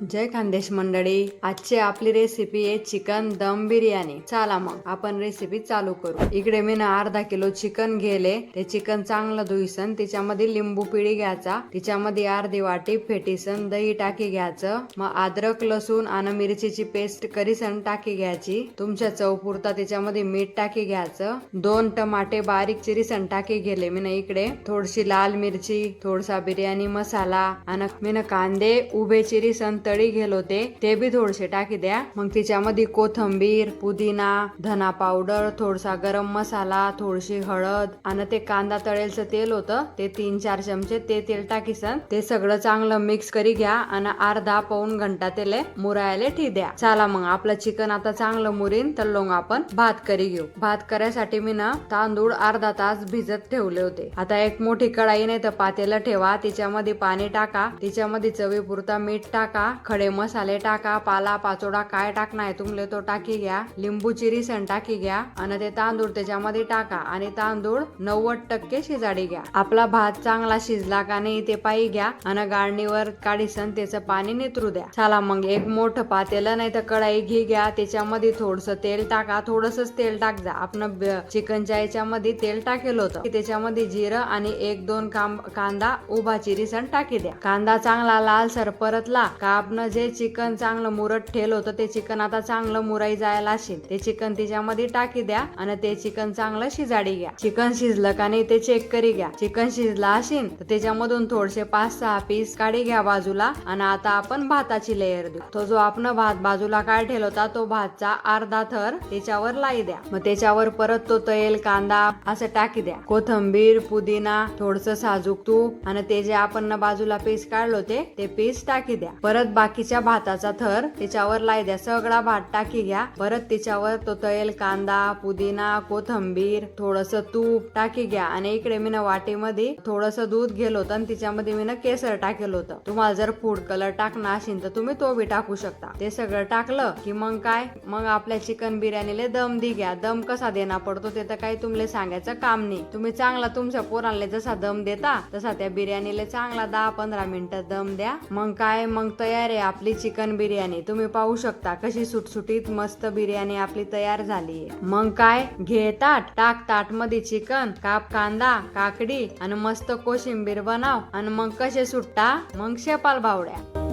जय खानदेश मंडळी, आजची आपली रेसिपी आहे चिकन दम बिर्याणी। चला मग आपण रेसिपी चालू करू। इकडे मी ना अर्धा किलो चिकन घेले। ते चिकन चांगलं धुईसन, त्याच्यामध्ये लिंबू पिळी घ्यायचा, त्याच्यामध्ये अर्धी वाटी फेटीसन दही टाकी घ्यायचं। मग अद्रक लसूण आणि मिरचीची पेस्ट करीसन टाकी घ्यायची। तुमच्या चवपुरता त्याच्यामध्ये मीठ टाकी घ्यायचं। 2 टमाटे बारीक चिरीसन टाकी गेले मी ना। इकडे थोडीशी लाल मिरची, थोडासा बिर्याणी मसाला आणि मी ना कांदे उभे चिरीसन तळी गेलो ते बी थोडेसे टाकी द्या। मग त्याच्यामध्ये कोथंबीर, पुदिना, धना पावडर, थोडासा गरम मसाला, थोडीशी हळद आणि ते कांदा तळेलचं तेल होतं ते 3-4 चमचे ते तेल टाकीसन ते सगळं चांगलं मिक्स करी घ्या आणि अर्धा पाऊण घंटा त्याला मुरायला ठी द्या। चला मग आपलं चिकन आता चांगलं मुरीन तर लोंग आपण भात करी घेऊ। भात करायसाठी मी ना तांदूळ अर्धा तास भिजत ठेवले होते। आता एक मोठी कढाई नाही तर पातेलं ठेवा, त्याच्यामध्ये पाणी टाका, त्याच्यामध्ये चवीपुरता मीठ टाका, खडे मसाले टाका, पाला पाचोडा काय टाकणार तुमले तो टाकी घ्या, लिंबू चिरीसन टाकी घ्या आणि ते तांदूळ त्याच्यामध्ये टाका आणि तांदूळ 90% शिजाडी घ्या। आपला भात चांगला शिजला का नाही ते पाही घ्या आणि गाळणीवर काढीसन त्याचं पाणी नितरू द्या। चला मग एक मोठं पातेलं नाही तर कढाई घ्या, त्याच्यामध्ये थोडस तेल टाका, थोडसच तेल टाक जा। आपण चिकनच्या याच्यामध्ये तेल टाकेल होतं, त्याच्यामध्ये जिरं आणि 1-2 कांदा उभा चिरीसन टाकी द्या। कांदा चांगला लालसर परतला का आपण जे चिकन चांगलं मुरत ठेल होतं ते चिकन आता चांगलं मुराई जायला असेल ते चिकन त्याच्यामध्ये टाकी द्या आणि ते चिकन चांगलं शिजाडी घ्या। चिकन शिजलं का नाही ते चेक करी घ्या। चिकन शिजला असेल तर त्याच्यामधून थोडेसे 5-6 पीस काढी घ्या बाजूला आणि आता आपण भाताची लेयर देऊ। तो जो आपण भात बाजूला काढ ठेल होता तो भातचा अर्धा थर त्याच्यावर लाई द्या। मग त्याच्यावर परत तो तेल कांदा असं टाकी द्या, कोथंबीर, पुदिना, थोडस साजूक तूप आणि ते जे आपण बाजूला पीस काढलो ते पीस टाकी द्या। परत बाकीच्या भाताचा थर त्याच्यावर लाई द्या, सगळा भात टाकी घ्या। परत त्याच्यावर तो तेल कांदा, पुदिना, कोथंबीर, थोडस तूप टाकी घ्या आणि इकडे मी ना वाटीमध्ये थोडस दूध घेल होतं आणि त्याच्यामध्ये मी ना केसर टाकेल होतं। तुम्हाला जर फूड कलर टाकणार असेल तर तुम्ही तो बी टाकू शकता। ते सगळं टाकलं की मग काय, मग आपल्या चिकन बिर्याणीला दम दी घ्या। दम कसा देना पडतो ते तर काही तुमले सांगायचं काम नाही, तुम्ही चांगला तुमच्या पोरांना जसा दम देता तसा त्या बिर्याणीला चांगला 10-15 मिनिटं दम द्या। मग काय, मग तयार आहे आपली चिकन बिर्याणी। तुम्ही पाहू शकता कशी सुटसुटीत मस्त बिर्याणी आपली तयार झाली आहे। मग काय, घे ताट, टाक ताट मध्ये चिकन, काप कांदा, काकडी आणि मस्त कोशिंबीर बनव आणि मग कसे सुट्टा मग शेपाल बावड्या।